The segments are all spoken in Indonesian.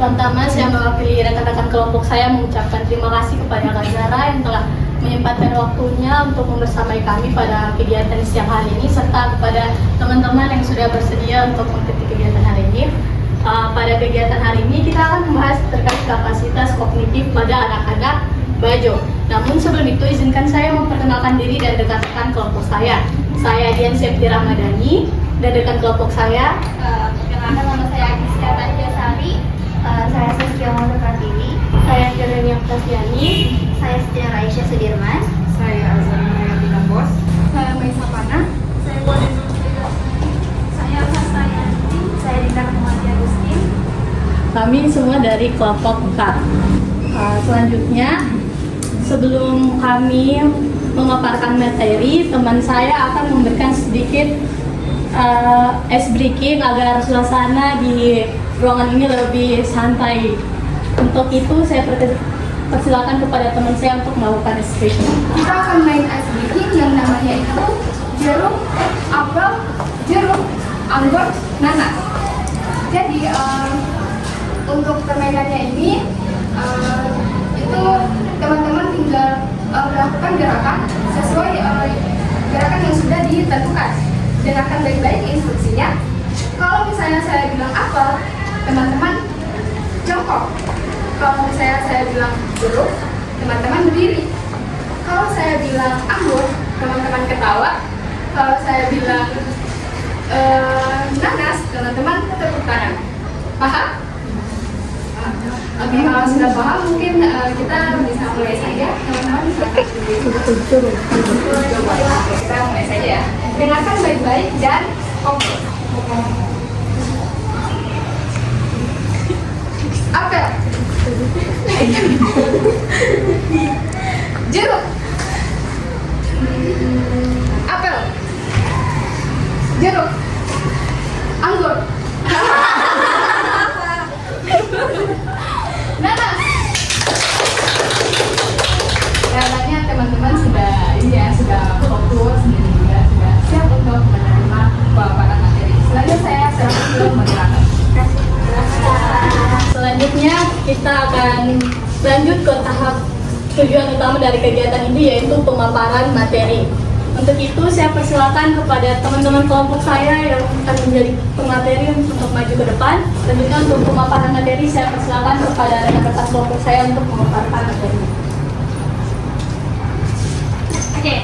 Pertama, saya mewakili rekan-rekan kelompok saya mengucapkan terima kasih kepada Kak Zara yang telah menyempatkan waktunya untuk membersamai kami pada kegiatan siang hari ini, serta kepada teman-teman yang sudah bersedia untuk mengikuti kegiatan hari ini. Pada kegiatan hari ini kita akan membahas terkait kapasitas kognitif pada anak-anak Bajo. Namun sebelum itu izinkan saya memperkenalkan diri dan rekan-rekan kelompok saya. Saya Dian Septi Ramadhani dan rekan kelompok saya. Perkenalkan, nama saya Agiska Tanjasari. Saya Saskia Maulana Kartini. Saya Jeremy Octaviani. Saya Setia Raisya Sudirman. Saya Azam Mayati Bos. Saya Maisa Pana. Saya Boden. Saya Hastayanti. Saya Dinda Rahmati Agustin. Kami semua dari kelompok 4. Selanjutnya, sebelum kami memaparkan materi, teman saya akan memberikan sedikit ice breaking agar suasana di ruangan ini lebih santai. Untuk itu saya persilakan kepada teman saya untuk melakukan ice breaking. Kita akan main ice breaking yang namanya itu jeruk, apel, jeruk, anggur, nanas. Jadi untuk permainannya ini itu teman-teman tinggal melakukan gerakan sesuai gerakan yang sudah ditentukan. Dengarkan baik-baik instruksinya. Kalau misalnya saya bilang apel, teman-teman jongkok. Kalau misalnya saya bilang jeruk, teman-teman berdiri. Kalau saya bilang anggur, teman-teman ketawa. Kalau saya bilang nanas, teman-teman tepuk tangan. Paham? Oke, kalau sudah paham mungkin kita bisa mulai saja. Teman-teman silakan. Kita mulai saja ya. Dengarkan baik-baik dan fokus. Apel, jeruk, apel, jeruk, anggur, nanas. Kayaknya teman-teman sudah sudah fokus dan juga sudah siap untuk menerima pemaparan materi. Selanjutnya saya serahkan ke moderator. Selanjutnya kita akan lanjut ke tahap tujuan utama dari kegiatan ini, yaitu pemaparan materi. Untuk itu saya persilakan kepada teman-teman kelompok saya yang akan menjadi pemateri untuk maju ke depan. Selanjutnya untuk pemaparan materi saya persilakan kepada rekan-rekan kelompok saya untuk memaparkan materi. Oke,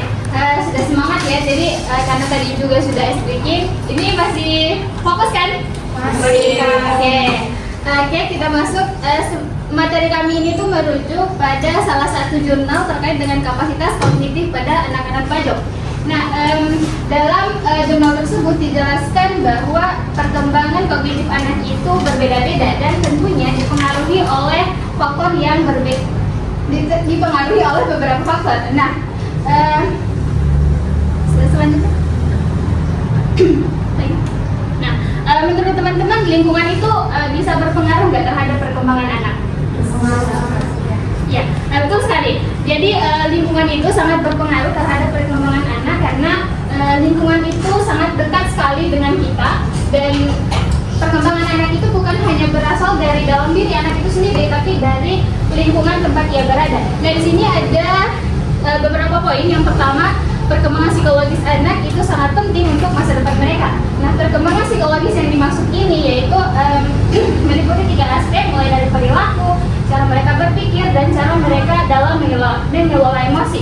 sudah semangat ya. Jadi karena tadi juga sudah ice breaking, ini masih fokus kan? Masih. Oke, kita masuk. Materi kami ini tuh merujuk pada salah satu jurnal terkait dengan kapasitas kognitif pada anak-anak Bajo. Nah, dalam jurnal tersebut dijelaskan bahwa perkembangan kognitif anak itu berbeda-beda dan tentunya dipengaruhi oleh faktor yang berbeda. Dipengaruhi oleh beberapa faktor. Nah, selanjutnya. Nah, menurut teman-teman lingkungan itu bisa berpengaruh nggak terhadap perkembangan anak? Ya, betul sekali. Jadi lingkungan itu sangat berpengaruh terhadap perkembangan anak karena lingkungan itu sangat dekat sekali dengan kita, dan perkembangan anak itu bukan hanya berasal dari dalam diri anak itu sendiri, tapi dari lingkungan tempat ia berada. Nah, di sini ada beberapa poin. Yang pertama, perkembangan psikologis anak itu sangat penting untuk masa depan mereka. Nah, perkembangan psikologis yang dimaksud ini yaitu meliputi 3 aspek, mulai dari perilaku, cara mereka berpikir, dan cara mereka dalam mengelola emosi.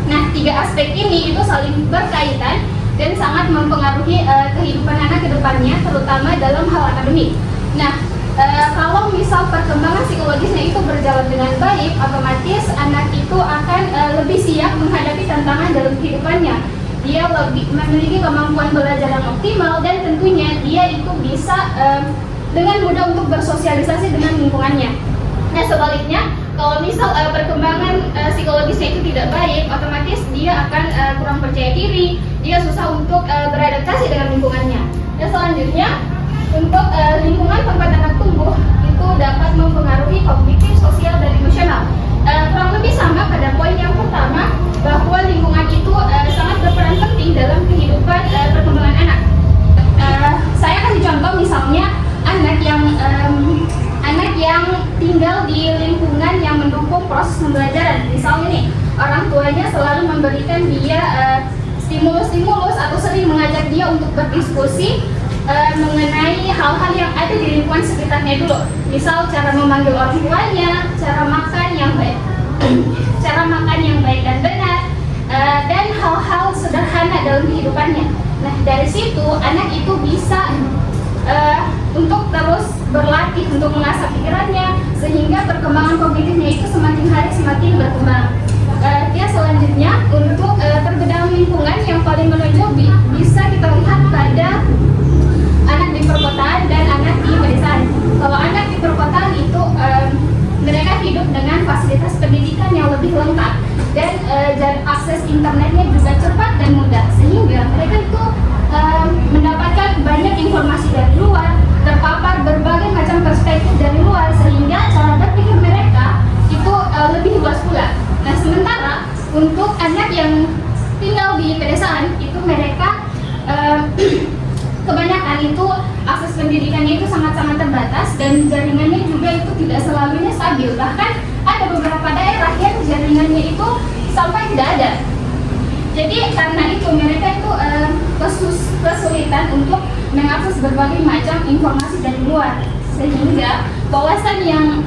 Nah, 3 aspek ini itu saling berkaitan dan sangat mempengaruhi kehidupan anak ke depannya, terutama dalam hal akademik. Nah, kalau misal perkembangan psikologisnya itu berjalan dengan baik, otomatis anak itu akan lebih siap menghadapi tantangan dalam kehidupannya. Dia lebih memiliki kemampuan belajar yang optimal, dan tentunya dia itu bisa dengan mudah untuk bersosialisasi dengan lingkungannya. Nah, sebaliknya, kalau misal perkembangan psikologisnya itu tidak baik, otomatis dia akan kurang percaya diri, dia susah untuk beradaptasi dengan lingkungannya. Dan selanjutnya, untuk lingkungan tempat anak tumbuh itu dapat mempengaruhi kognitif, sosial, dan emosional. Kurang lebih sama pada poin yang pertama, bahwa lingkungan itu sangat berperan penting dalam kehidupan perkembangan anak. Saya kasih contoh, misalnya anak yang proses pembelajaran. Misalnya nih, orang tuanya selalu memberikan dia stimulus-stimulus atau sering mengajak dia untuk berdiskusi mengenai hal-hal yang ada di lingkungan sekitarnya dulu. Misal cara memanggil orang tuanya, cara makan yang baik, dan benar, dan hal-hal sederhana dalam kehidupannya. Nah, dari situ anak itu bisa untuk terus berlatih untuk mengasah pikirannya sehingga perkembangan kognitifnya itu semakin hari semakin berkembang. Ya, selanjutnya untuk perbedaan lingkungan yang paling menonjol bisa kita lihat pada anak di perkotaan dan anak di pedesaan. Kalau anak di perkotaan itu mereka hidup dengan fasilitas pendidikan yang lebih lengkap dan akses internetnya juga cepat dan mudah, sehingga mereka itu mendapatkan banyak informasi dari luar, terpapar berbagai macam perspektif dari luar, sehingga cara berpikir mereka itu lebih luas pula. Nah, sementara untuk anak yang tinggal di pedesaan itu mereka kebanyakan itu akses pendidikannya itu sangat-sangat terbatas dan jaringannya juga itu tidak selalunya stabil. Bahkan ada beberapa daerah yang jaringannya itu sampai tidak ada. Jadi karena itu mereka itu kesulitan untuk mengakses berbagai macam informasi dari luar, sehingga wawasan yang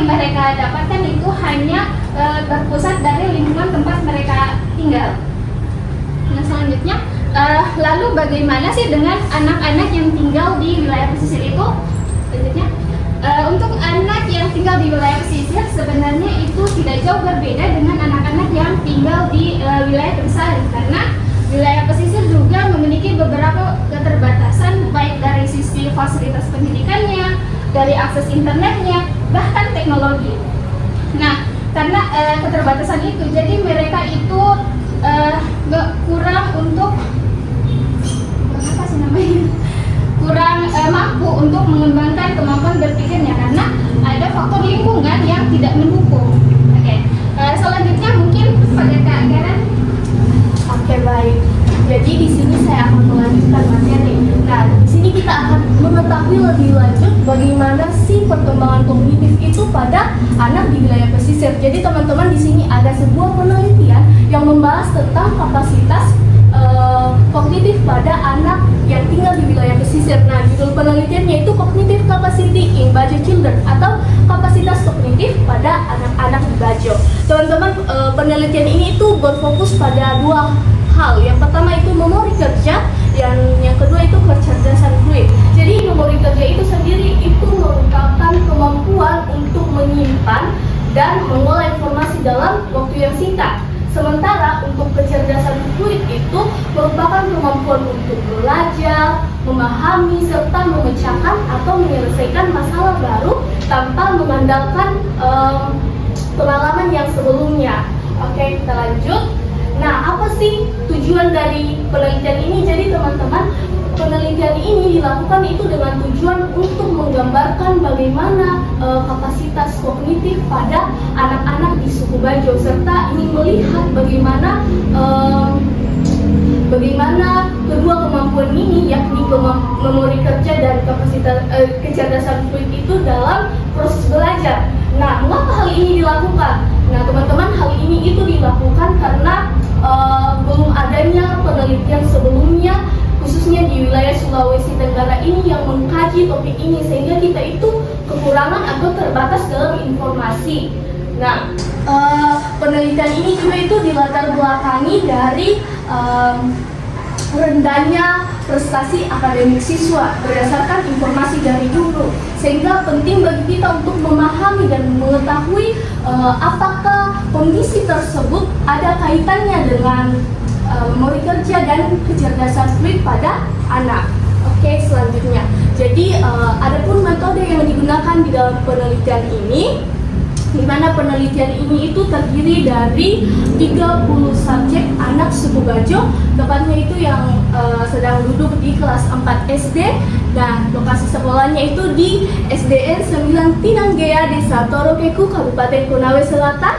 mereka dapatkan itu hanya berpusat dari lingkungan tempat mereka tinggal. Nah, selanjutnya lalu bagaimana sih dengan anak-anak yang tinggal di wilayah pesisir itu? Selanjutnya untuk anak yang tinggal di wilayah pesisir sebenarnya itu tidak jauh berbeda dengan anak-anak yang tinggal di wilayah pedesaan, karena wilayah pesisir juga memiliki beberapa keterbatasan baik dari sisi fasilitas pendidikannya, dari akses internetnya, bahkan teknologi. Nah, karena keterbatasan itu, jadi mereka itu kurang untuk kurang mampu untuk mengembangkan kemampuan berpikirnya karena ada faktor lingkungan yang tidak mendukung. Oke. Selanjutnya mungkin pada Kak Garan. Oke, baik. Jadi di sini saya akan melanjutkan materi. Nah, di sini kita akan mengetahui lebih lanjut bagaimana sih perkembangan kognitif itu pada anak di wilayah pesisir. Jadi teman-teman, di sini ada sebuah penelitian yang membahas tentang kapasitas kognitif pada anak yang tinggal di wilayah pesisir. Nah, judul penelitiannya itu Cognitive Capacity in Bajo Children atau kapasitas kognitif pada anak-anak di Bajo. Teman-teman, penelitian ini itu berfokus pada dua hal. Yang pertama itu memori kerja, yang kedua itu kecerdasan fluid. Jadi memori kerja itu sendiri itu merupakan kemampuan untuk menyimpan dan mengolah informasi dalam waktu yang singkat. Sementara untuk kecerdasan fluid itu merupakan kemampuan untuk belajar, memahami, serta memecahkan atau menyelesaikan masalah baru tanpa mengandalkan pengalaman yang sebelumnya. Oke, kita lanjut. Nah, apa sih tujuan dari penelitian ini? Jadi teman-teman, penelitian ini dilakukan itu dengan tujuan untuk menggambarkan bagaimana kapasitas kognitif pada anak-anak di suku Bajo, serta ingin melihat bagaimana kedua kemampuan ini, yakni memori kerja dan kapasitas kecerdasan fluid itu dalam proses belajar. Nah, mengapa hal ini dilakukan? Nah, teman-teman, hal ini itu dilakukan karena belum adanya penelitian sebelumnya, khususnya di wilayah Sulawesi Tenggara ini yang mengkaji topik ini, sehingga kita itu kekurangan atau terbatas dalam informasi. Nah, penelitian ini juga itu dilatar belakangi dari rendahnya prestasi akademik siswa berdasarkan informasi dari guru, sehingga penting bagi kita untuk memahami dan mengetahui apakah kondisi tersebut ada kaitannya dengan memori kerja dan kecerdasan fluid pada anak. Oke, selanjutnya. Jadi ada pun metode yang digunakan di dalam penelitian ini, di mana penelitian ini itu terdiri dari 30 subjek anak suku Bajo, tepatnya itu yang sedang duduk di kelas 4 SD, dan lokasi sekolahnya itu di SDN 9 Tinanggea, Desa Torokeku, Kabupaten Konawe Selatan,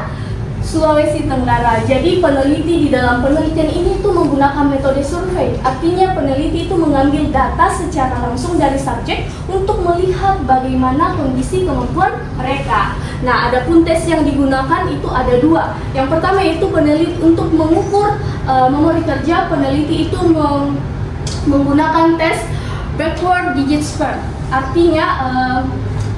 Sulawesi Tenggara. Jadi peneliti di dalam penelitian ini itu menggunakan metode survei. Artinya peneliti itu mengambil data secara langsung dari subjek untuk melihat bagaimana kondisi kemampuan mereka. Nah, adapun tes yang digunakan itu ada dua. Yang pertama itu peneliti untuk mengukur memori kerja. Peneliti itu menggunakan tes backward digit spread. Artinya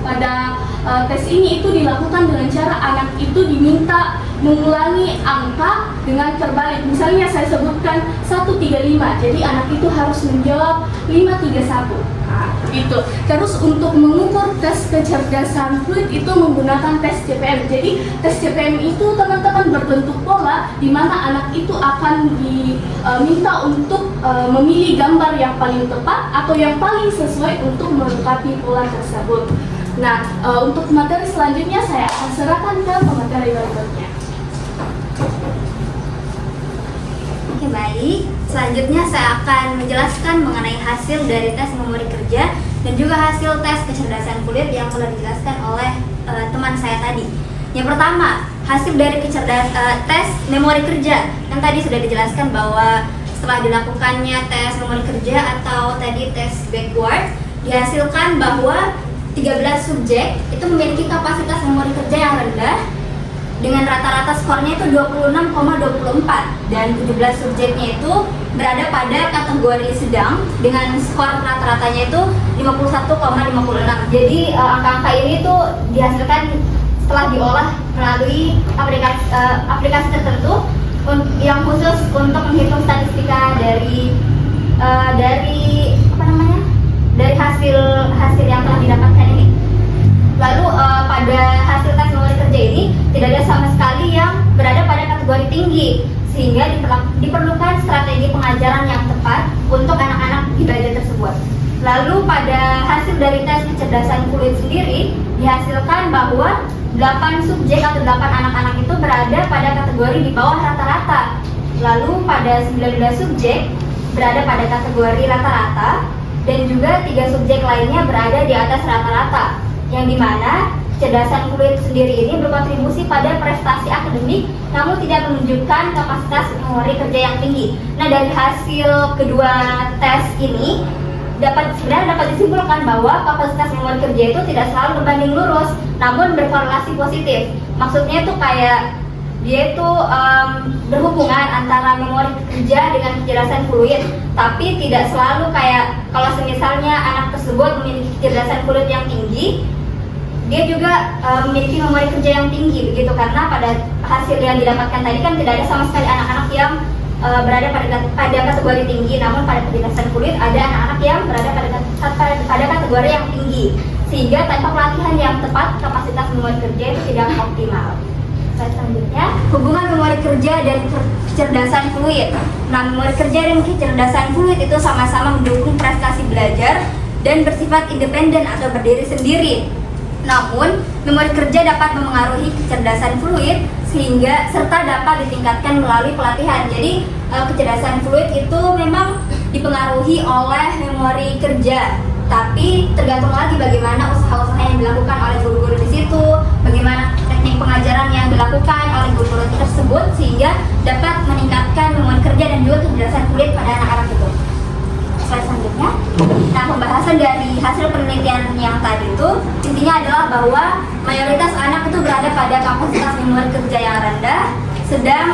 pada tes ini itu dilakukan dengan cara anak itu diminta mengulangi angka dengan terbalik. Misalnya saya sebutkan 135, jadi anak itu harus menjawab 531. Nah, gitu. Terus untuk mengukur tes kecerdasan fluid itu menggunakan tes CPM. Jadi tes CPM itu teman-teman berbentuk pola di mana anak itu akan diminta untuk memilih gambar yang paling tepat atau yang paling sesuai untuk melengkapi pola tersebut. Nah, untuk materi selanjutnya saya akan serahkan ke pemateri berikutnya. Oke, baik. Selanjutnya saya akan menjelaskan mengenai hasil dari tes memori kerja dan juga hasil tes kecerdasan fluid yang telah dijelaskan oleh teman saya tadi. Yang pertama, hasil dari tes memori kerja yang tadi sudah dijelaskan bahwa setelah dilakukannya tes memori kerja atau tadi tes backward, dihasilkan bahwa 13 subjek itu memiliki kapasitas memori kerja yang rendah dengan rata-rata skornya itu 26,24 dan 17 subjeknya itu berada pada kategori sedang dengan skor rata-ratanya itu 51,56. Jadi angka-angka ini tuh dihasilkan setelah diolah melalui aplikasi tertentu yang khusus untuk menghitung statistika dari hasil yang telah didapatkan ini. Lalu pada hasil tes memori kerja ini tidak ada sama sekali yang berada pada kategori tinggi, sehingga diperlukan strategi pengajaran yang tepat untuk anak-anak di belajar tersebut. Lalu pada hasil dari tes kecerdasan fluid sendiri dihasilkan bahwa 8 subjek atau 8 anak-anak itu berada pada kategori di bawah rata-rata. Lalu pada 19 subjek berada pada kategori rata-rata dan juga 3 subjek lainnya berada di atas rata-rata, yang dimana kecerdasan fluid sendiri ini berkontribusi pada prestasi akademik namun tidak menunjukkan kapasitas memori kerja yang tinggi. Nah, dari hasil kedua tes ini sebenarnya dapat disimpulkan bahwa kapasitas memori kerja itu tidak selalu berbanding lurus namun berkorelasi positif. Maksudnya itu kayak dia itu berhubungan antara memori kerja dengan kecerdasan fluid, tapi tidak selalu kayak kalau misalnya anak tersebut memiliki kecerdasan fluid yang tinggi, dia juga memiliki memori kerja yang tinggi begitu, karena pada hasil yang didapatkan tadi kan tidak ada sama sekali anak-anak yang berada pada kategori tinggi, namun pada kecerdasan fluid ada anak-anak yang berada pada kategori yang tinggi, sehingga tanpa pelatihan yang tepat kapasitas memori kerja itu tidak optimal. Selanjutnya, hubungan memori kerja dan kecerdasan fluid. Nah, memori kerja dan kecerdasan fluid itu sama-sama mendukung prestasi belajar dan bersifat independen atau berdiri sendiri. Namun, memori kerja dapat memengaruhi kecerdasan fluid sehingga serta dapat ditingkatkan melalui pelatihan. Jadi, kecerdasan fluid itu memang dipengaruhi oleh memori kerja, tapi tergantung lagi bagaimana usaha-usaha yang dilakukan oleh guru-guru di situ, bagaimana teknik pengajaran yang dilakukan oleh guru-guru tersebut sehingga dapat meningkatkan memori kerja dan juga kecerdasan fluid pada anak-anak itu. Selanjutnya, nah, pembahasan dari hasil penelitian yang tadi itu intinya adalah bahwa mayoritas anak itu berada pada kapasitas memori kerja yang rendah, sedang,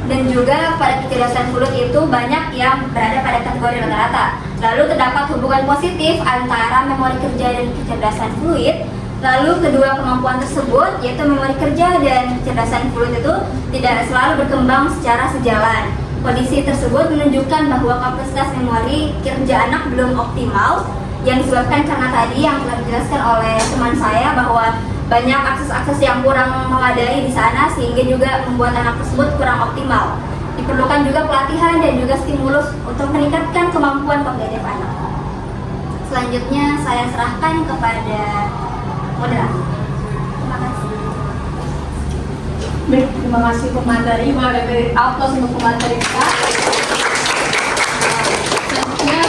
dan juga pada kecerdasan fluid itu banyak yang berada pada kategori rata-rata. Lalu terdapat hubungan positif antara memori kerja dan kecerdasan fluid. Lalu kedua kemampuan tersebut, yaitu memori kerja dan kecerdasan fluid itu tidak selalu berkembang secara sejalan. Kondisi tersebut menunjukkan bahwa kapasitas memori kerja anak belum optimal, yang disebabkan karena tadi yang telah dijelaskan oleh teman saya bahwa banyak akses-akses yang kurang memadai di sana sehingga juga membuat anak tersebut kurang optimal. Diperlukan juga pelatihan dan juga stimulus untuk meningkatkan kemampuan kognitif anak. Selanjutnya saya serahkan kepada moderator. Terima kasih. Baik, terima kasih pemateri. Boleh beri aplaus untuk pemateri kita. Selanjutnya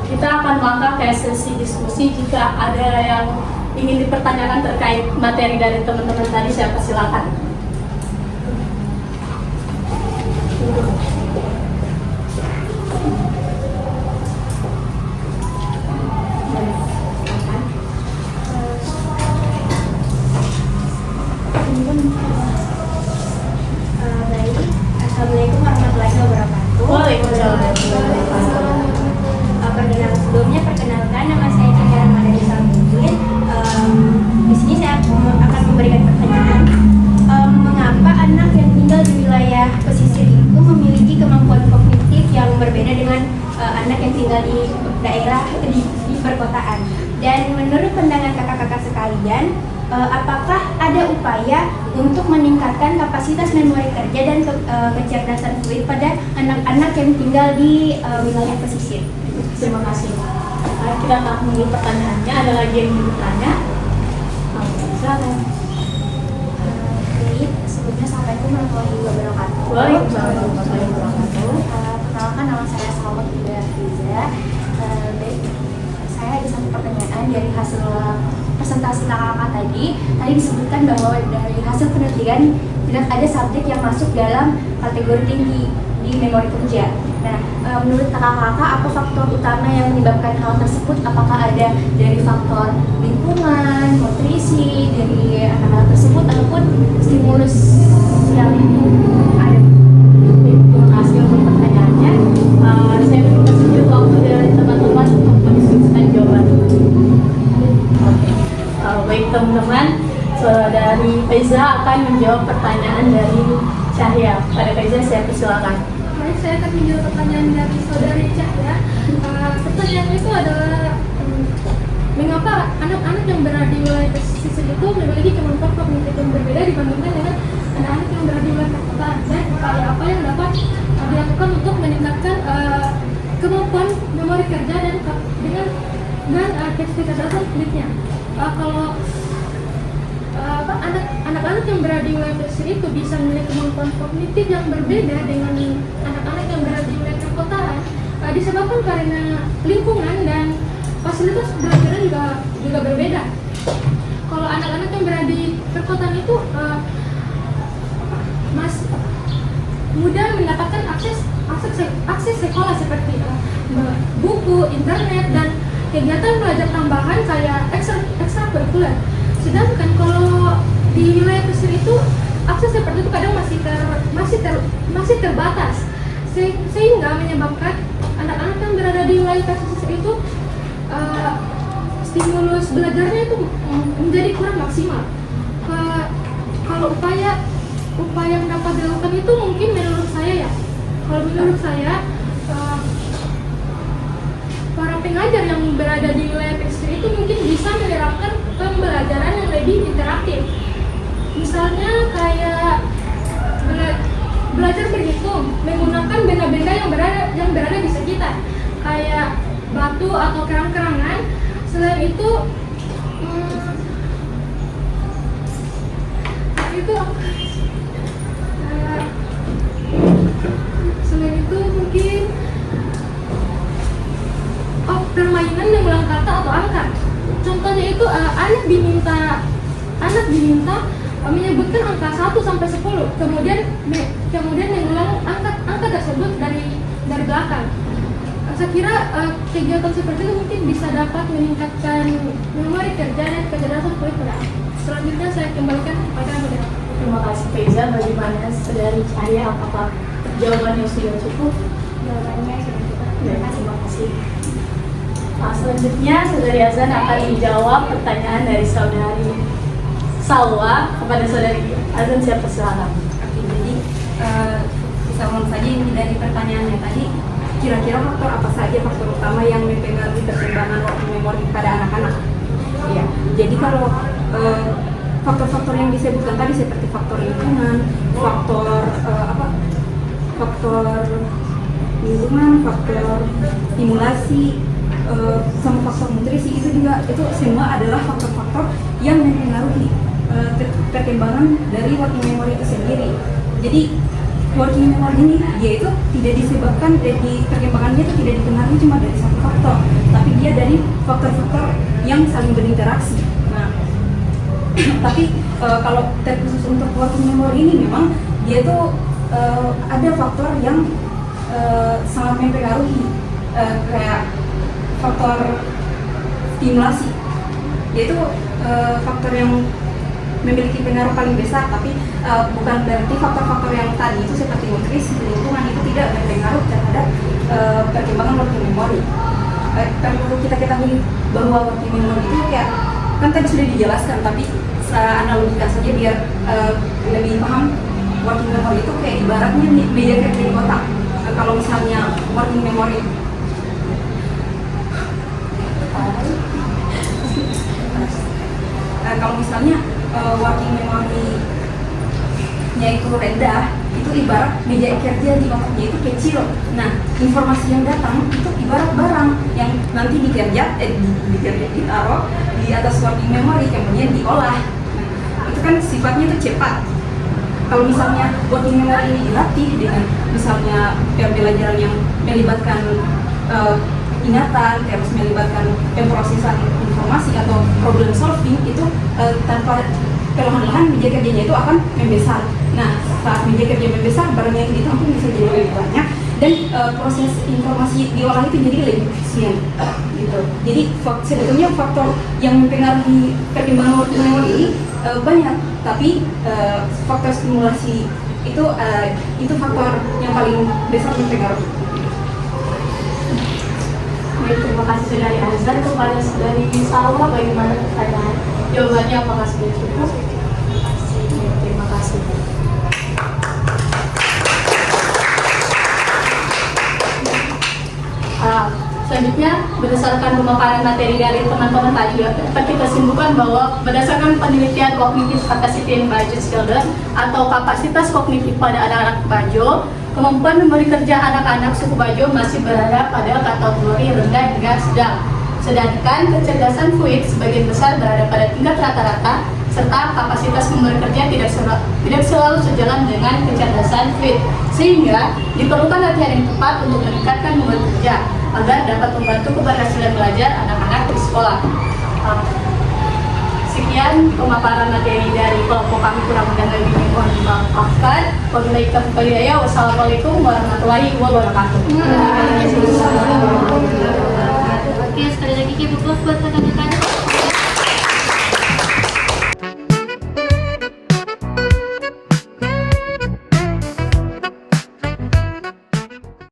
kita akan melangkah ke sesi diskusi. Jika ada yang ingin dipertanyakan terkait materi dari teman-teman tadi, saya persilakan. tinggal di daerah di perkotaan. Dan menurut pandangan kakak-kakak sekalian, apakah ada upaya untuk meningkatkan kapasitas memori kerja dan kecerdasan fluid pada anak-anak yang tinggal di wilayah pesisir? Terima kasih. Kita akan menunggu pertanyaannya. Ada lagi yang ingin bertanya? Silakan. Baik, sebelumnya Assalamualaikum warahmatullahi wabarakatuh. Waalaikumsalam warahmatullahi wabarakatuh. Perkenalkan, nama saya Salma Ida Fiza. Baik, saya ada satu pertanyaan dari hasil presentasi kakak tadi. Tadi disebutkan bahwa dari hasil penelitian tidak ada subjek yang masuk dalam kategori tinggi di memori kerja. Nah, menurut kakak-kakak, apa faktor utama yang menyebabkan hal tersebut? Apakah ada dari faktor lingkungan, nutrisi dari anak-anak tersebut, ataupun stimulus yang ada? Terima kasih untuk pertanyaannya. Saya minta sedikit waktu dari teman-teman untuk mendiskusikan jawaban. Oke. Baik teman-teman, dari Faiza akan menjawab pertanyaan dari Cahya. Pada Faiza saya persilakan. Baik, saya akan menjawab pertanyaan dari saudari Cahya. Pertanyaannya itu adalah mengapa anak-anak yang berada di wilayah pesisir itu memiliki kemampuan kognitif yang berbeda dibandingkan dengan anak-anak yang berada di wilayah perkotaan, dan upaya apa yang dapat dilakukan untuk meningkatkan kemampuan memori kerja dan kecerdasan fluidnya. Kalau anak-anak yang berada di wilayah pesisir itu bisa memiliki kemampuan kognitif yang berbeda dengan anak-anak yang berada di wilayah perkotaan, disebabkan karena lingkungan dan fasilitas belajar juga berbeda. Kalau anak-anak yang berada di perkotaan itu mudah mendapatkan akses sekolah seperti buku, internet, dan kegiatan belajar tambahan kayak ekstrakurikuler. Sedangkan kalau di wilayah pesisir itu akses seperti itu kadang masih terbatas, sehingga menyebabkan anak-anak yang berada di wilayah pesisir itu stimulus belajarnya itu menjadi kurang maksimal. Kalau upaya yang dapat dilakukan itu mungkin menurut saya para pengajar yang berada di wilayah pesisir itu mungkin bisa menerapkan pembelajaran yang lebih interaktif. Misalnya kayak belajar berhitung menggunakan benda-benda yang berada di sekitar, kayak batu atau kerang-kerangan. Selain itu mungkin permainan mengulang kata atau angka. Contohnya itu anak diminta menyebutkan angka 1 sampai 10, kemudian mengulang angka tersebut dari belakang. Saya kira kegiatan seperti itu mungkin bisa dapat meningkatkan memori kerja dan kecerdasan fluid pada anak. Selanjutnya saya kembalikan kepada moderator. Terima kasih Faiza. Bagaimana saudari Cahya, apakah jawabannya sudah cukup? Jawabannya sudah cukup. Terima kasih. Selanjutnya saudari Azan akan menjawab pertanyaan dari saudari Salwa. Kepada saudari Azan saya persilakan. Oke, jadi bisa ulang saja ini dari pertanyaannya tadi. Kira-kira faktor apa saja faktor utama yang mempengaruhi perkembangan waktu memori pada anak-anak? Iya. Jadi kalau faktor-faktor yang disebutkan tadi seperti faktor lingkungan, faktor stimulasi, sama faktor nutrisi itu semua adalah faktor-faktor yang mempengaruhi perkembangan dari working memory itu sendiri. Jadi working memory ini dia itu tidak disebabkan dari perkembangannya itu tidak dipengaruhi cuma dari satu faktor, tapi dia dari faktor-faktor yang saling berinteraksi. Nah, tapi kalau terkhusus untuk working memory ini memang dia itu ada faktor yang sangat mempengaruhi, kayak faktor stimulasi, yaitu faktor yang memiliki pengaruh paling besar, tapi bukan berarti faktor-faktor yang tadi itu seperti nutrisi, lingkungan itu tidak berpengaruh terhadap perkembangan working memory. Perlu kita ketahui bahwa working memory itu kayak kan tadi sudah dijelaskan, tapi saya analogikan saja biar lebih paham. Working memory itu kayak ibaratnya media kerja di otak. Kalau misalnya working memory Kalau misalnya working memory-nya itu rendah, itu ibarat meja kerja di otaknya itu kecil. Nah, informasi yang datang itu ibarat barang yang nanti ditaruh di atas working memory, kemudian diolah. Nah, itu kan sifatnya itu cepat. Kalau misalnya working memory ini dilatih dengan misalnya pembelajaran yang melibatkan ingatan, terus melibatkan pemrosesan informasi atau problem solving, itu tanpa perlahan-lahan meja kerjanya itu akan membesar. Nah, saat meja kerja membesar, barang yang ditampung bisa jadi lebih banyak dan proses informasi diolah itu jadi lebih efisien gitu. Jadi sebetulnya faktor yang mempengaruhi perkembangan working memory ini banyak, tapi faktor stimulasi itu faktor yang paling besar mempengaruhi. Baik, terima kasih saudari Azhar. Kepada saudari Salwa, bagaimana pertanyaan? Jawabannya apakah sudah cukup? Terima kasih. Selanjutnya, berdasarkan pemaparan materi dari teman-teman tadi, dapat kita simpulkan bahwa berdasarkan penelitian Cognitive Capacity in Bajo Children atau kapasitas kognitif pada anak-anak Bajo, kemampuan memori kerja anak-anak suku Bajo masih berada pada kategori rendah hingga sedang. Sedangkan kecerdasan fluid sebagian besar berada pada tingkat rata-rata, serta kapasitas memori kerja tidak selalu sejalan dengan kecerdasan fluid, sehingga diperlukan latihan yang tepat untuk meningkatkan memori kerja agar dapat membantu keberhasilan belajar anak-anak di sekolah. Sekian pemaparan materi dari kelompok kami, kurang dan lebih mohon dimaafkan. Wassalamualaikum warahmatullahi wabarakatuh. Oke, sekali lagi Ibu buat rekan-rekan.